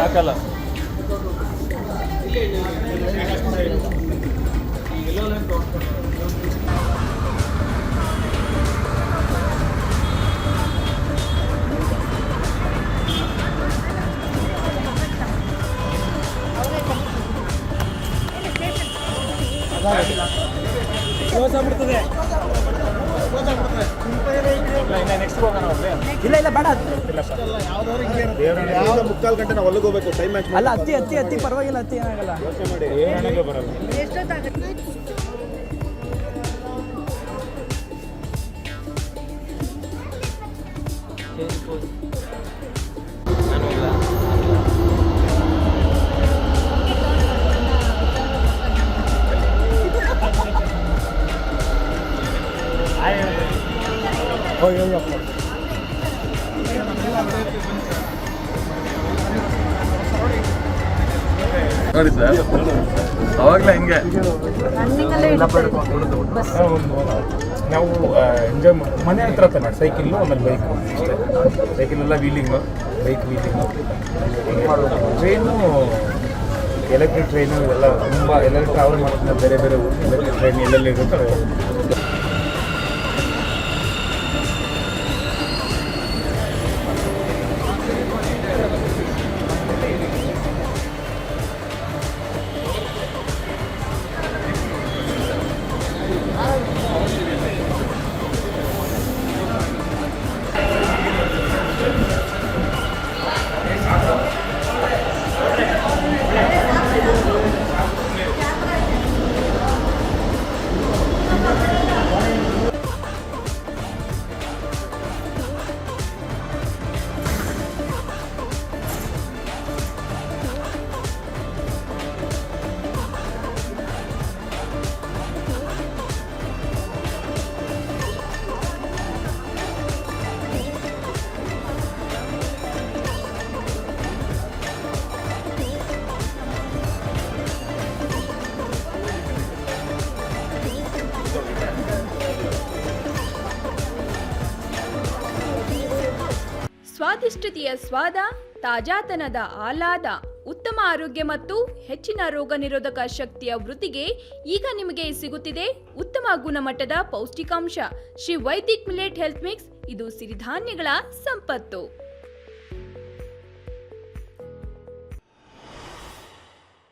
ಹಾಕಲ್ಲ. ಕ್ಲೋಸ್ ಆಗ್ಬಿಡ್ತದೆ. ನೆಕ್ಸ್ಟ್ ಹೋಗೋಣ. ಇಲ್ಲ ಇಲ್ಲ ಬೇಡ. ದೇವರನ್ನ ಮುಕ್ಕಾಲು ಗಂಟೆ ನಾವು ಒಳಗೆ ಹೋಗ್ಬೇಕು. ಟೈಮ್ ಮ್ಯಾಚ್ ಅಲ್ಲ ಹತ್ತಿ ಪರವಾಗಿಲ್ಲ, ಹತ್ತಿ ಏನಾಗಲ್ಲ. ಯೋಚನೆ ಮಾಡಿ. ದೇವರಣ್ಣಗೆ ಬರಲ್ಲ. ನೋಡಿ ಸರ್, ಅವಾಗಲೇ ಹಿಂಗೆ ನಾವು ಎಂಜಾಯ್ ಮನೆ ಹತ್ರ ತಾನೆ ಸೈಕಲ್ಲು, ಆಮೇಲೆ ಬೈಕು ಅಷ್ಟೇ. ಸೈಕಲೆಲ್ಲ ವೀಲಿಂಗು, ಬೈಕ್ ವೀಲಿಂಗು. ಟ್ರೈನು, ಎಲೆಕ್ಟ್ರಿಕ್ ಟ್ರೈನು ಇವೆಲ್ಲ ತುಂಬ ಎಲ್ಲೆಲ್ಲಿ ಟ್ರಾವೆಲ್ ಮಾಡ್ತಾರೆ. ಬೇರೆ ಬೇರೆ ಎಲೆಕ್ಟ್ರಿಕ್ ಟ್ರೈನ್ ಎಲ್ಲೆಲ್ಲಿ ಇರುತ್ತೆ. ಸ್ವಾದಿಷ್ಟತೆಯ ಸ್ವಾದ, ತಾಜಾತನದ ಆಹ್ಲಾದ, ಉತ್ತಮ ಆರೋಗ್ಯ ಮತ್ತು ಹೆಚ್ಚಿನ ರೋಗ ನಿರೋಧಕ ಶಕ್ತಿಯ ವೃದ್ಧಿಗೆ ಈಗ ನಿಮಗೆ ಸಿಗುತ್ತಿದೆ ಉತ್ತಮ ಗುಣಮಟ್ಟದ ಪೌಷ್ಟಿಕಾಂಶ. Shri Vaidik millet health mix. ಇದು ಸಿರಿಧಾನ್ಯಗಳ ಸಂಪತ್ತು.